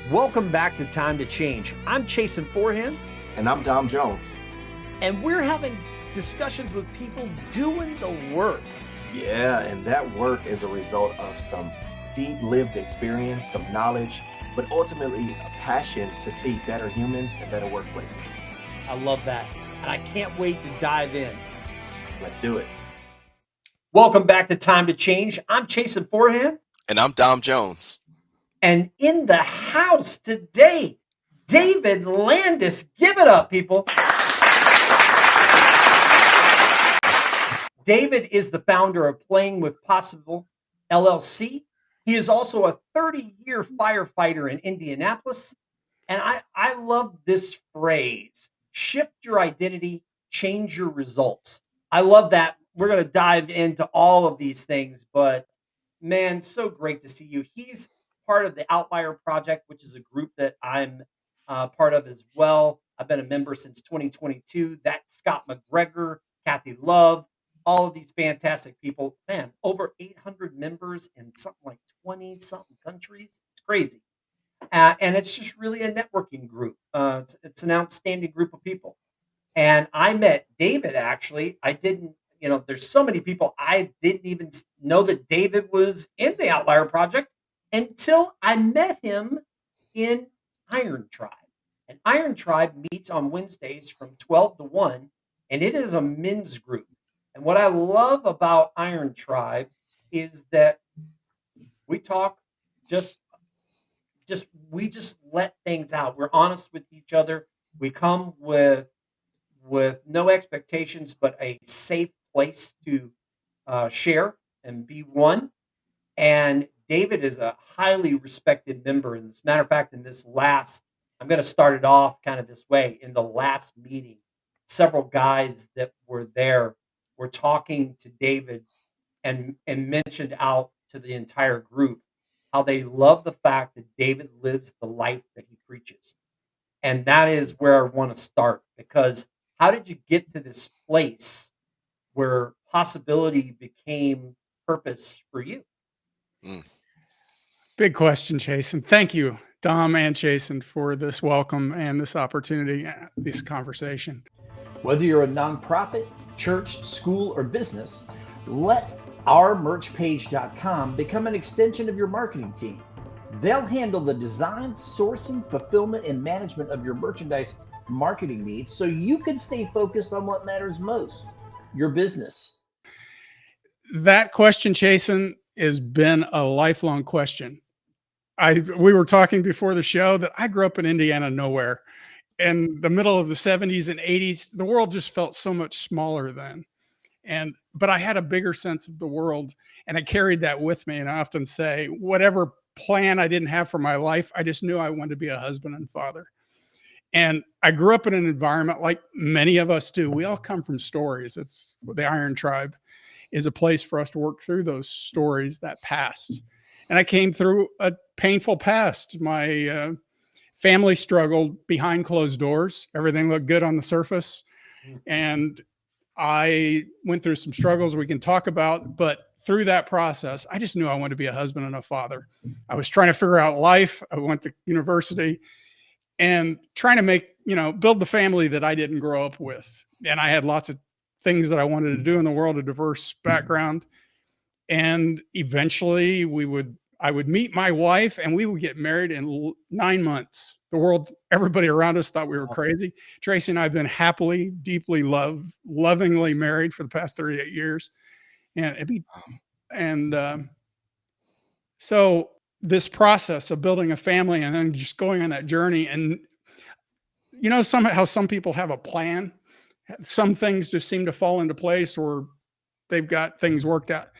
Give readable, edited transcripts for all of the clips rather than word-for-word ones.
Welcome back to Time to Change. I'm Chasen Forehand. And I'm Dom Jones. And we're having discussions with people doing the work. Yeah, and that work is a result of some deep lived experience, some knowledge, but ultimately a passion to see better humans and better workplaces. I love that. And I can't wait to dive in. Let's do it. Welcome back to Time to Change. I'm Chasen Forehand. And I'm Dom Jones. And in the house today, David Landis. Give it up, people. David is the founder of Playing with Possible LLC. He is also a 30-year firefighter in Indianapolis. And I love this phrase, shift your identity, change your results. I love that. We're going to dive into all of these things, but man, so great to see you. He's part of the Outlier Project, which is a group that I'm part of as well. I've been a member since 2022. That's Scott McGregor, Kathy Love, all of these fantastic people. Man, over 800 members in something like 20 something countries. It's crazy. And it's just really a networking group. It's an outstanding group of people. And I met David actually. I didn't, there's so many people I didn't even know that David was in the Outlier Project until I met him in Iron Tribe. And Iron Tribe meets on Wednesdays from 12 to 1, and it is a men's group. And what I love about Iron Tribe is that we talk just we just let things out. We're honest with each other. We come with no expectations, but a safe place to share and be one. And David is a highly respected member. And as a matter of fact, I'm going to start it off kind of this way. In the last meeting, several guys that were there were talking to David and mentioned out to the entire group how they love the fact that David lives the life that he preaches. And that is where I want to start, because how did you get to this place where possibility became purpose for you? Big question, Chasen. Thank you, Dom and Chasen, for this welcome and this opportunity, this conversation. Whether you're a nonprofit, church, school, or business, let ourmerchpage.com become an extension of your marketing team. They'll handle the design, sourcing, fulfillment, and management of your merchandise marketing needs so you can stay focused on what matters most, your business. That question, Chasen, has been a lifelong question. We were talking before the show that I grew up in Indiana nowhere. In the middle of the 70s and 80s, the world just felt so much smaller then. But I had a bigger sense of the world, and I carried that with me. And I often say, whatever plan I didn't have for my life, I just knew I wanted to be a husband and father. And I grew up in an environment like many of us do. We all come from stories. It's the Iron Tribe is a place for us to work through those stories, that past. And I came through a painful past. My family struggled behind closed doors. Everything looked good on the surface. And I went through some struggles we can talk about, but through that process, I just knew I wanted to be a husband and a father. I was trying to figure out life. I went to university and trying to build the family that I didn't grow up with. And I had lots of things that I wanted to do in the world, a diverse background. And eventually I would meet my wife and we would get married in 9 months. Everybody around us thought we were crazy. Tracy and I have been happily, deeply lovingly married for the past 38 years. So this process of building a family and then just going on that journey, and somehow some people have a plan. Some things just seem to fall into place, or they've got things worked out.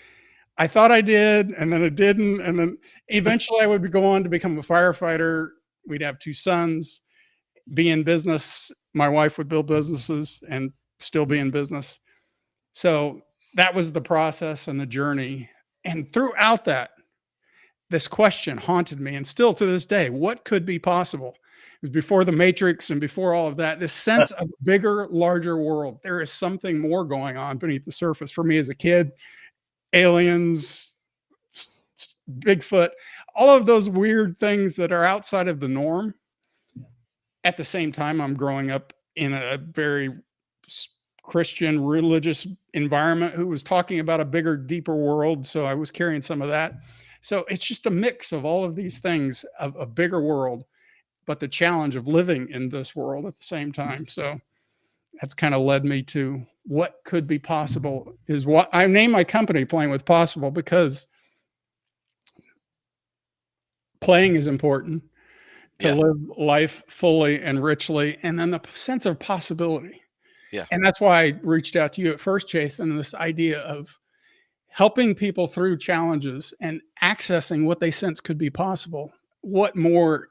I thought I did, and then it didn't. And then eventually I would go on to become a firefighter. We'd have 2 sons, be in business. My wife would build businesses and still be in business. So that was the process and the journey. And throughout that, this question haunted me. And still to this day, what could be possible? It was before the Matrix and before all of that, this sense of a bigger, larger world. There is something more going on beneath the surface. For me as a kid, aliens, Bigfoot, all of those weird things that are outside of the norm. At the same time, I'm growing up in a very Christian religious environment who was talking about a bigger, deeper world. So I was carrying some of that. So it's just a mix of all of these things of a bigger world, but the challenge of living in this world at the same time. So that's kind of led me to what could be possible is what I named my company Playing with Possible, because playing is important to Yeah. live life fully and richly, and then the sense of possibility. Yeah. And that's why I reached out to you at first, Jason, this idea of helping people through challenges and accessing what they sense could be possible. What more?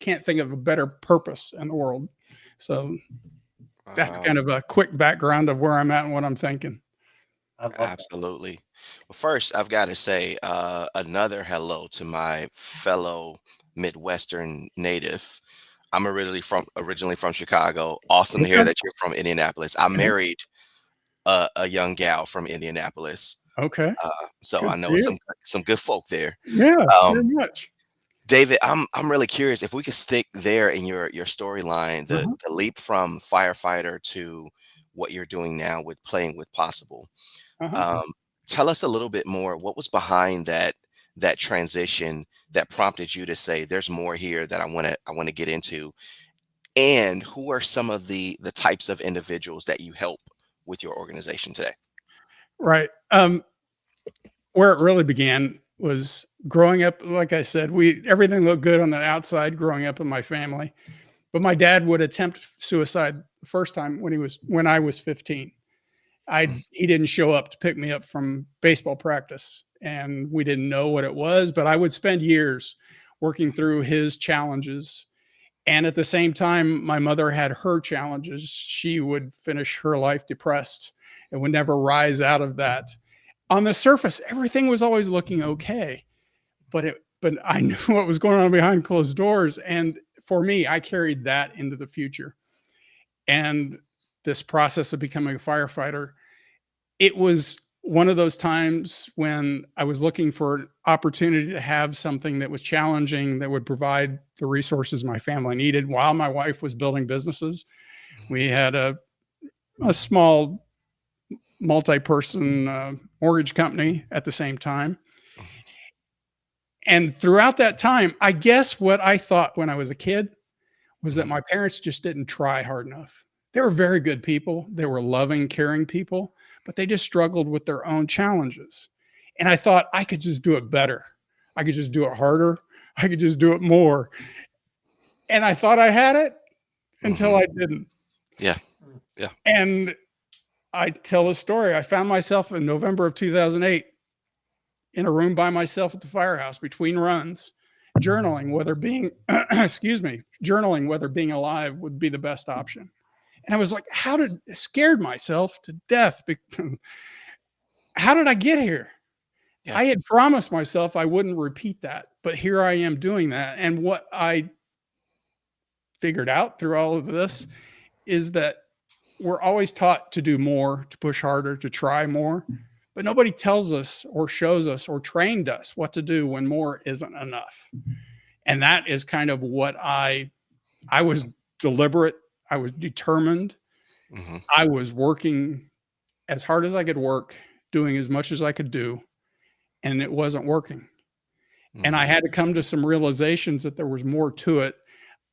Can't think of a better purpose in the world. So that's Wow. kind of a quick background of where I'm at and what I'm thinking. I love that. Absolutely. Well, first, I've got to say another hello to my fellow Midwestern native. I'm originally from Chicago. Awesome to hear Okay. that you're from Indianapolis. I married a young gal from Indianapolis, Okay. uh, so Good I for know you. some good folk there. Yeah, very Um, much. David, I'm really curious if we could stick there in your storyline, Uh-huh. the leap from firefighter to what you're doing now with Playing with Possible. Uh-huh. Um, Tell us a little bit more. What was behind that transition that prompted you to say, "There's more here that I want to get into," and who are some of the types of individuals that you help with your organization today? Right. Where it really began was growing up. Like I said, everything looked good on the outside growing up in my family, but my dad would attempt suicide the first time when I was 15. Mm, He didn't show up to pick me up from baseball practice, and we didn't know what it was, but I would spend years working through his challenges. And at the same time, my mother had her challenges. She would finish her life depressed and would never rise out of that. On the surface, everything was always looking okay, but I knew what was going on behind closed doors. And for me, I carried that into the future. And this process of becoming a firefighter, it was one of those times when I was looking for an opportunity to have something that was challenging, that would provide the resources my family needed while my wife was building businesses. We had a small multi-person mortgage company at the same time. And throughout that time, I guess what I thought when I was a kid was that mhm, my parents just didn't try hard enough. They were very good people. They were loving, caring people, but they just struggled with their own challenges. And I thought I could just do it better. I could just do it harder. I could just do it more. And I thought I had it until mhm. I didn't. Yeah, Mm. yeah. And I tell a story. I found myself in November of 2008 in a room by myself at the firehouse between runs, journaling whether being, excuse me, journaling whether being alive would be the best option. And I was like, scared myself to death. How did I get here? Yeah. I had promised myself I wouldn't repeat that, but here I am doing that. And what I figured out through all of this is that we're always taught to do more, to push harder, to try more, but nobody tells us or shows us or trained us what to do when more isn't enough. And that is kind of what I was deliberate, I was determined, Mhm, I was working as hard as I could work, doing as much as I could do, and it wasn't working. And I mhm, had to come to some realizations that there was more to it.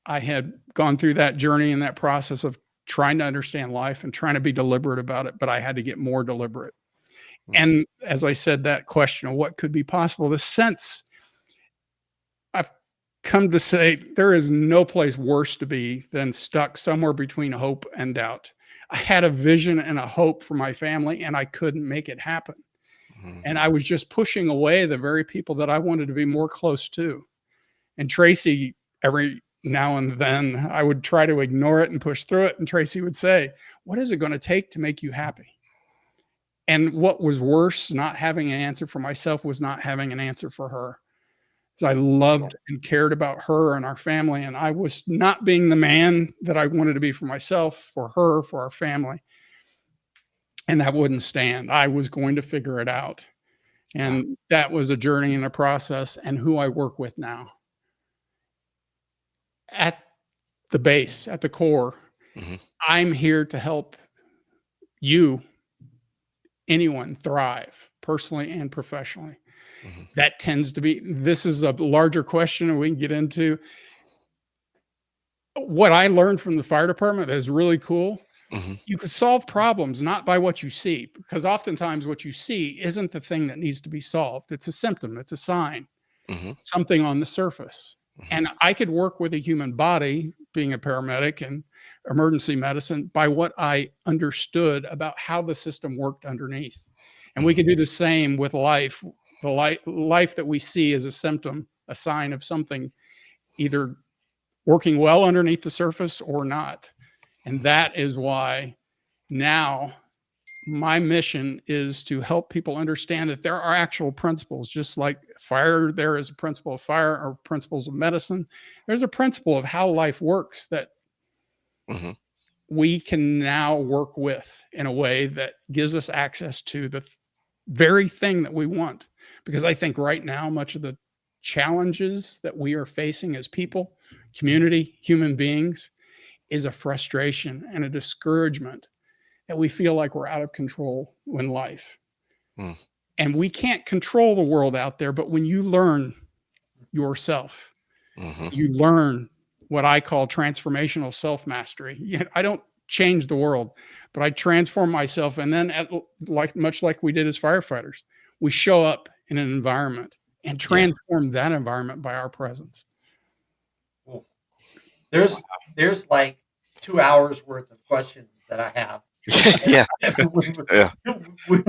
I had gone through that journey and that process of trying to understand life and trying to be deliberate about it, but I had to get more deliberate. mhm, And as I said, that question of what could be possible, the sense I've come to say there is no place worse to be than stuck somewhere between hope and doubt. I had a vision and a hope for my family, and I couldn't make it happen. mhm, And I was just pushing away the very people that I wanted to be more close to. And Tracy, every now and then, I would try to ignore it and push through it. And Tracy would say, "What is it going to take to make you happy?" And what was worse, not having an answer for myself, was not having an answer for her. So I Yeah. loved and cared about her and our family. And I was not being the man that I wanted to be for myself, for her, for our family. And that wouldn't stand. I was going to figure it out. Wow. And that was a journey and a process, and who I work with now. At the base, at the core, Mhm, I'm here to help you, anyone, thrive personally and professionally. mhm, That tends to be, this is a larger question, and we can get into what I learned from the fire department that is really cool. mhm, You can solve problems not by what you see, because oftentimes what you see isn't the thing that needs to be solved. It's a symptom, it's a sign, mhm, something on the surface. mhm, And I could work with a human body, being a paramedic and emergency medicine, by what I understood about how the system worked underneath. And we mhm, can do the same with life. The life that we see is a symptom, a sign of something either working well underneath the surface or not. And that is why now my mission is to help people understand that there are actual principles, just like fire, there is a principle of fire or principles of medicine. There's a principle of how life works that mhm, we can now work with in a way that gives us access to the very thing that we want. Because I think right now, much of the challenges that we are facing as people, community, human beings, is a frustration and a discouragement that we feel like we're out of control in life. mm, And we can't control the world out there, but when you learn yourself, mhm, you learn what I call transformational self mastery. I don't change the world, but I transform myself. And then, like much like we did as firefighters, we show up in an environment and yeah. transform that environment by our presence. Cool. There's like 2 hours worth of questions that I have. Yeah, yeah, We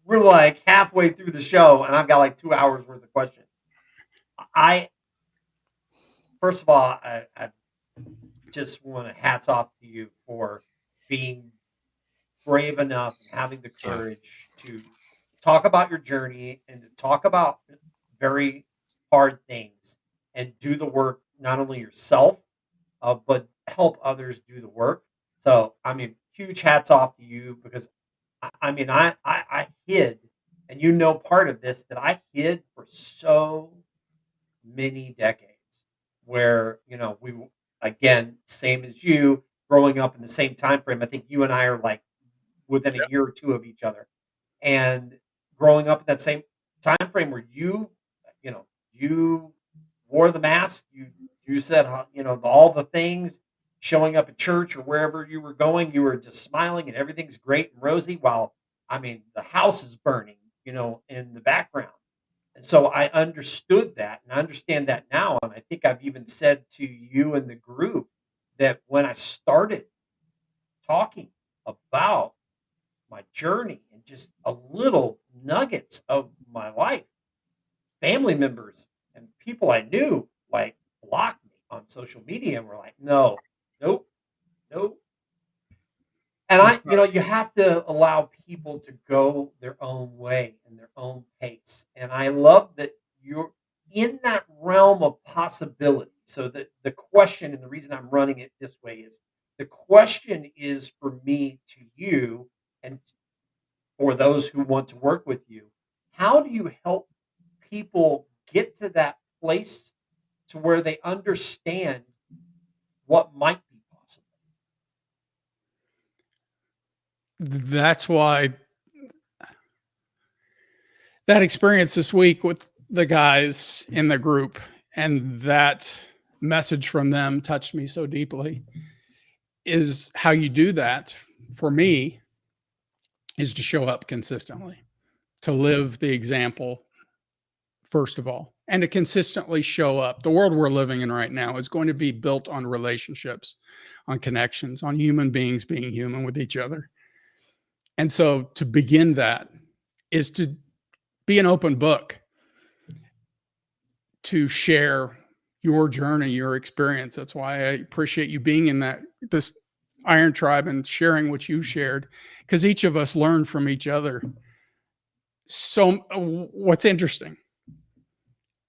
we're like halfway through the show, and I've got like 2 hours worth of questions. I First of all, I just wanna hats off to you for being brave enough and having the yeah, courage to talk about your journey and to talk about very hard things and do the work not only yourself, but help others do the work. So, I mean, huge hats off to you because I hid, and you know part of this that I hid for so many decades where, again, same as you, growing up in the same time frame. I think you and I are like within a year or 2 of each other. And growing up in that same time frame where you wore the mask, you said, all the things, showing up at church or wherever you were going, you were just smiling and everything's great and rosy while, I mean, the house is burning, in the background. And so I understood that, and I understand that now, and I think I've even said to you in the group that when I started talking about my journey and just a little nuggets of my life, family members and people I knew like blocked me on social media and were like, no, nope, nope. And That's you have to allow people to go their own way and their own pace. And I love that you're in that realm of possibility. So the question and the reason I'm running it this way is the question is for me to you and for those who want to work with you, how do you help people get to that place to where they understand what might be possible? That's why that experience this week with the guys in the group and that message from them touched me so deeply. Is how you do that for me is to show up consistently, to live the example, first of all, and to consistently show up. The world we're living in right now is going to be built on relationships, on connections, on human beings being human with each other. And so to begin that is to be an open book, to share your journey, your experience. That's why I appreciate you being in this Iron Tribe and sharing what you shared, because each of us learn from each other. So, what's interesting,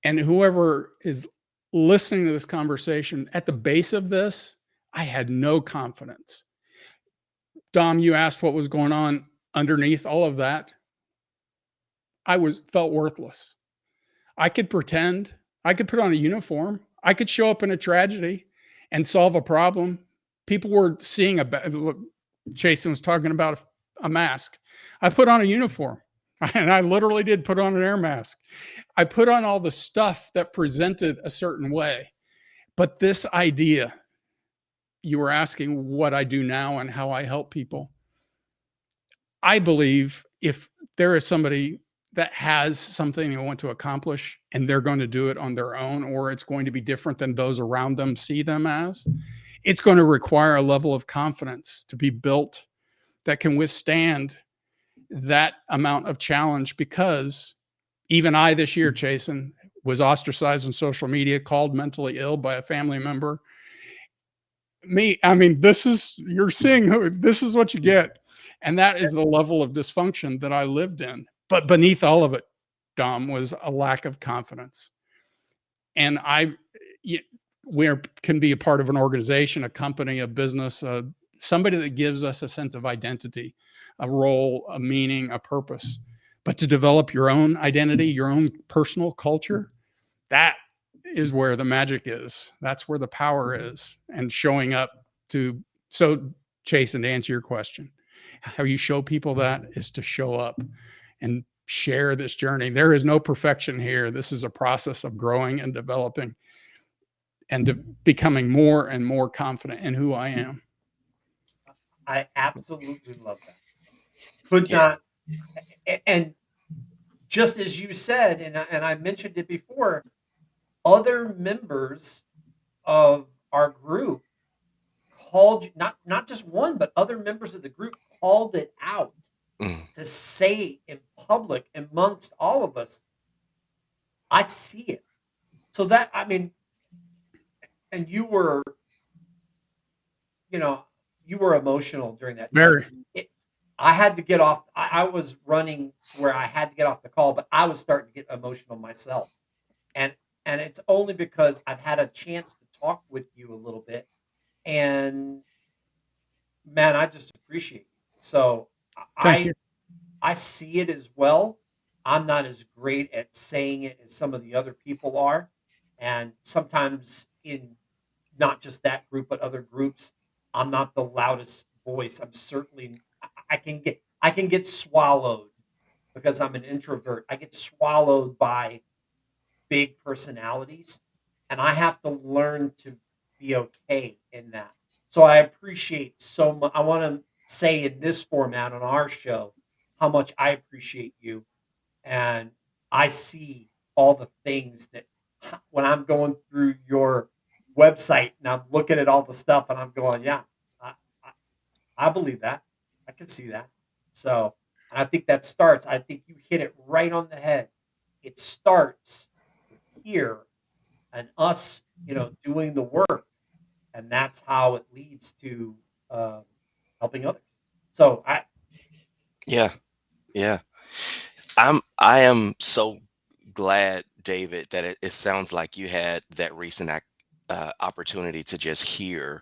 and whoever is listening to this conversation, at the base of this, I had no confidence. Dom, you asked what was going on underneath all of that. I felt worthless. I could pretend, I could put on a uniform, I could show up in a tragedy and solve a problem. People were seeing look, Jason was talking about a mask. I put on a uniform and I literally did put on an air mask. I put on all the stuff that presented a certain way. But this idea, you were asking what I do now and how I help people. I believe if there is somebody that has something they want to accomplish and they're going to do it on their own, or it's going to be different than those around them see them as, it's going to require a level of confidence to be built that can withstand that amount of challenge. Because even I this year, Jason, was ostracized on social media, called mentally ill by a family member. I mean, you're seeing this is what you get. And that is the level of dysfunction that I lived in. But beneath all of it, Dom, was a lack of confidence. And we can be a part of an organization, a company, a business, somebody that gives us a sense of identity, a role, a meaning, a purpose. But to develop your own identity, your own personal culture, that is where the magic is. That's where the power is. And showing up to, so Jason, to answer your question, how you show people that is to show up and share this journey. There is no perfection here. This is a process of growing and developing and becoming more and more confident in who I am. I absolutely love that. Could Yeah. not, and just as you said, and I mentioned it before, other members of our group called you, not just one, but other members of the group called it out Mm. to say in public amongst all of us, I see it. So that, I mean, and you know, you were emotional during that time. Very. It, I had to get off. I was running to where I had to get off the call, but I was starting to get emotional myself. And and it's only because I've had a chance to talk with you a little bit, and man, I just appreciate you. So Thank you. I see it as well. I'm not as great at saying it as some of the other people are, and sometimes in not just that group, but other groups, I'm not the loudest voice. I'm certainly I can get swallowed because I'm an introvert. I get swallowed by big personalities, and I have to learn to be okay in that. So I appreciate so much. I want to say in this format on our show how much I appreciate you, and I see all the things that when I'm going through your website and I'm looking at all the stuff and I'm going, yeah, I, I, I believe that. I can see that. So, and I think that starts. I think you hit it right on the head. It starts with here and us, doing the work, and that's how it leads to um, helping others. So Yeah. Yeah. I am so glad, David, that it sounds like you had that recent opportunity to just hear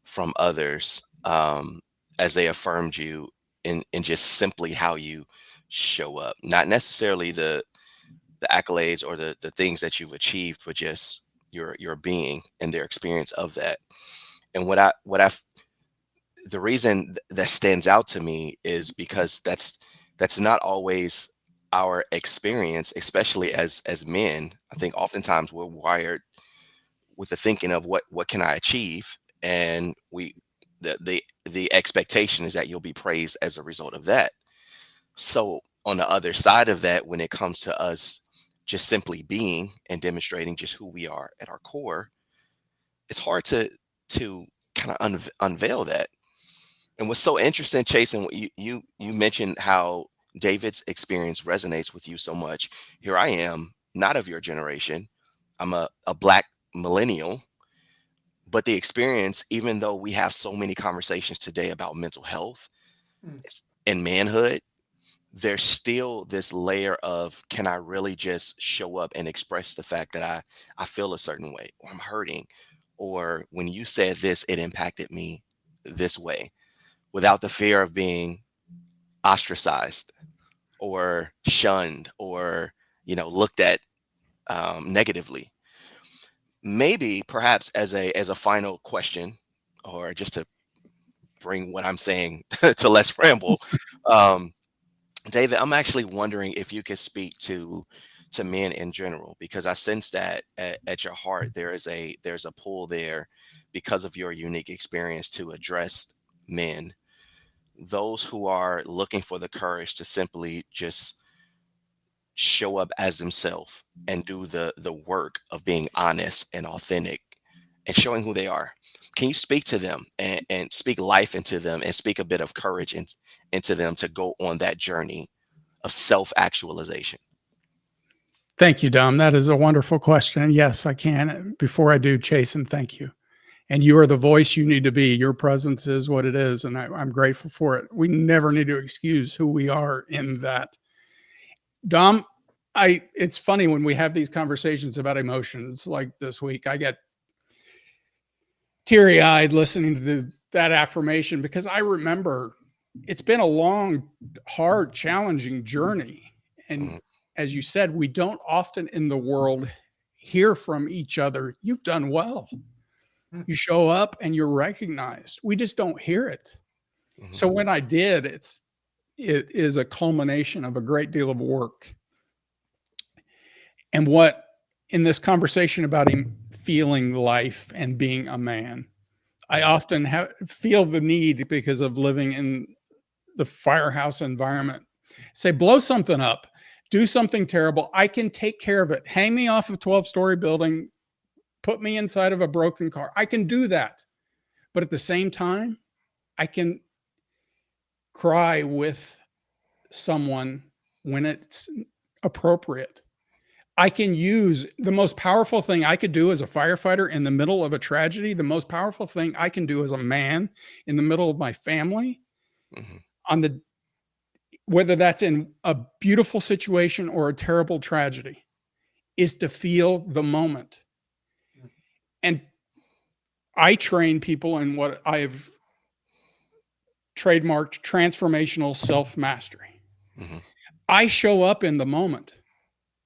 from others, as they affirmed you in just simply how you show up, not necessarily the accolades or the things that you've achieved, but just your being and their experience of that. And the reason that stands out to me is because that's not always our experience, especially as men. I think oftentimes we're wired with the thinking of what can I achieve, and the expectation is that you'll be praised as a result of that. So on the other side of that, when it comes to us just simply being and demonstrating just who we are at our core, it's hard to kind of unveil that. And what's so interesting, Chase, and what you mentioned how David's experience resonates with you so much. Here I am, not of your generation. I'm a black millennial, but the experience, even though we have so many conversations today about mental health mm, and manhood, there's still this layer of, can I really just show up and express the fact that I feel a certain way, or I'm hurting, or when you said this, it impacted me this way, without the fear of being ostracized. or shunned or, looked at negatively. Maybe perhaps as a final question, or just to bring what I'm saying to less ramble, um, David, I'm actually wondering if you could speak to men in general, because I sense that at your heart there's a pull there because of your unique experience to address men, those who are looking for the courage to simply just show up as themselves and do the work of being honest and authentic and showing who they are. Can you speak to them and speak life into them and speak a bit of courage into them to go on that journey of self-actualization? Thank you, Dom. That is a wonderful question. Yes, I can. Before I do, Chasen, thank you. And you are the voice you need to be. Your presence is what it is, and I'm grateful for it. We never need to excuse who we are in that. Dom, it's funny when we have these conversations about emotions like this week, I get teary-eyed listening to that affirmation, because I remember it's been a long, hard, challenging journey. And Mhm, as you said, we don't often in the world hear from each other. You've done well. Mm, You show up and you're recognized. We just don't hear it. mhm, So when I did, it is a culmination of a great deal of work. And what in this conversation about him feeling life and being a man, I often feel the need, because of living in the firehouse environment, say, blow something up, do something terrible. I can take care of it. Hang me off a 12-story building, put me inside of a broken car. I can do that. But at the same time, I can cry with someone when it's appropriate. I can use the most powerful thing I could do as a firefighter in the middle of a tragedy. The most powerful thing I can do as a man in the middle of my family, mhm, on the whether that's in a beautiful situation or a terrible tragedy, is to feel the moment. mm, And I train people in what I've trademarked transformational self mastery. mhm, I show up in the moment.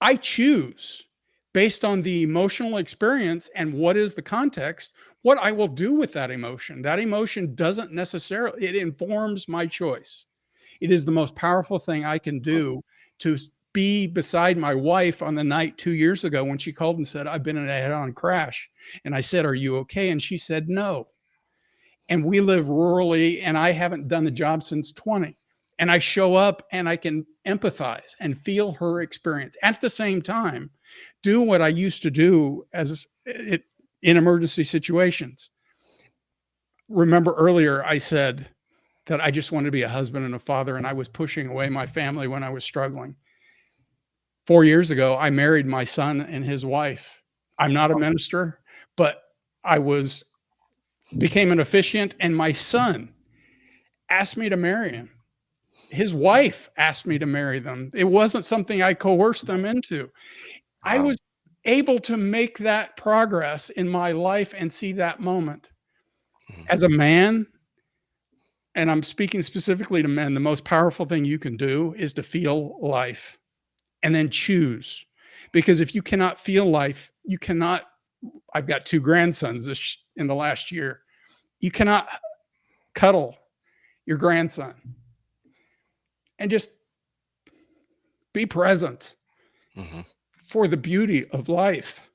I choose, based on the emotional experience and what is the context, what I will do with that emotion. That emotion doesn't necessarily, it informs my choice. It is the most powerful thing I can mm, do to be beside my wife on the night 2 years ago when she called and said, I've been in a head on crash. And I said, are you okay? And she said, no. And we live rurally, and I haven't done the job since 20. And I show up and I can empathize and feel her experience. At the same time, do what I used to do in emergency situations. Remember earlier, I said that I just wanted to be a husband and a father, and I was pushing away my family when I was struggling. 4 years ago, I married my son and his wife. I'm not a minister, but I became an officiant, and my son asked me to marry him. His wife asked me to marry them. It wasn't something I coerced them into. I wow, was able to make that progress in my life and see that moment. mhm, As a man, and I'm speaking specifically to men, the most powerful thing you can do is to feel life and then choose. Because if you cannot feel life, you cannot. I've got two grandsons in the last year. You cannot cuddle your grandson and just be present mhm, for the beauty of life.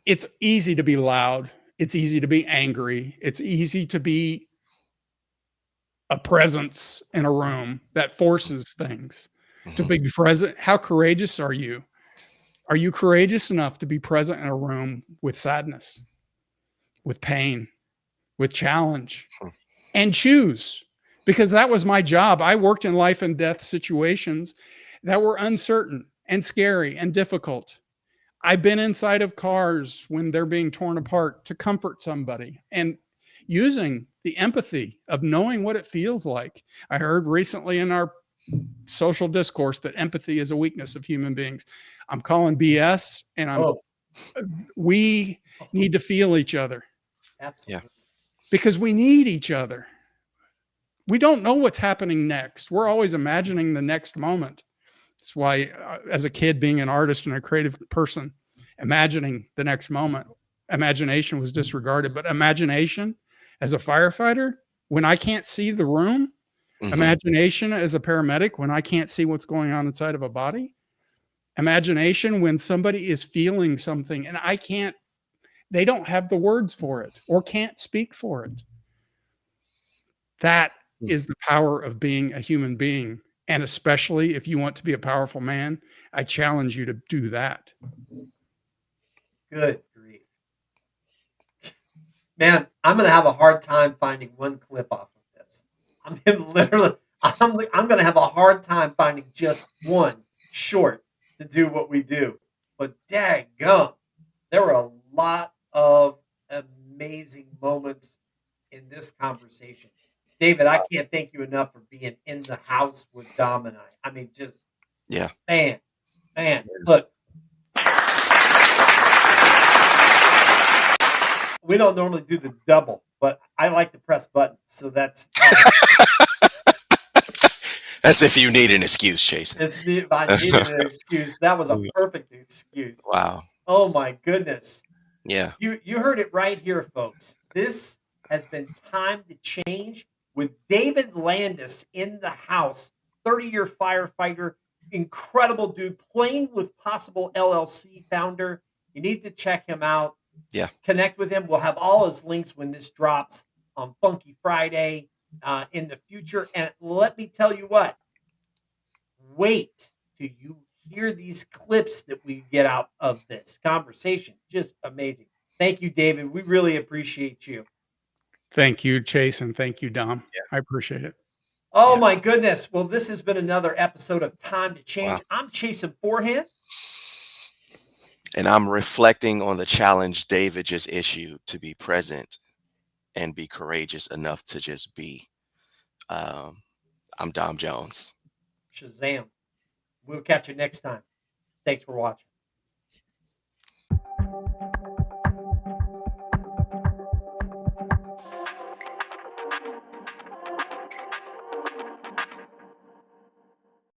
It's easy to be loud. It's easy to be angry. It's easy to be a presence in a room that forces things to mhm, be present. How courageous are you? Are you courageous enough to be present in a room with sadness, with pain, with challenge, mhm, and choose? Because that was my job. I worked in life and death situations that were uncertain and scary and difficult. I've been inside of cars when they're being torn apart to comfort somebody, and using the empathy of knowing what it feels like. I heard recently in our social discourse that empathy is a weakness of human beings. I'm calling BS, and oh, we need to feel each other yeah, absolutely. because we need each other. We don't know what's happening next. We're always imagining the next moment. That's why, as a kid, being an artist and a creative person, imagining the next moment, imagination was disregarded. But imagination as a firefighter, when I can't see the room, Hmm. imagination as a paramedic, when I can't see what's going on inside of a body, imagination when somebody is feeling something and I can't, they don't have the words for it or can't speak for it. That is the power of being a human being. And especially if you want to be a powerful man, I challenge you to do that. Good grief. Man, I'm gonna have a hard time finding one clip off of this. I'm gonna literally, I'm gonna have a hard time finding just one short to do what we do. But daggum, there were a lot of amazing moments in this conversation. David, I can't thank you enough for being in the house with Dom and I. I mean, just Yeah. man, man, look, we don't normally do the double, but I like to press buttons, so that's As if you need an excuse, Jason. it's me. If I needed an excuse, that was a perfect excuse. Wow. Oh my goodness. Yeah. You heard it right here, folks. This has been Time to Change with David Landis in the house, 30-year firefighter, incredible dude, Playing with Possible LLC founder. You need to check him out. Yeah. Connect with him. We'll have all his links when this drops on Funky Friday in the future. And let me tell you what, wait till you hear these clips that we get out of this conversation. Just amazing. Thank you, David. We really appreciate you. Thank you, Chase, and thank you, Dom. I appreciate it. Oh Yeah. my goodness. Well, this has been another episode of Time to Wow. Change. I'm chasing forehand. And I'm reflecting on the challenge David just issued to be present and be courageous enough to just be. Um, I'm Dom Jones. Shazam. We'll catch you next time. Thanks for watching.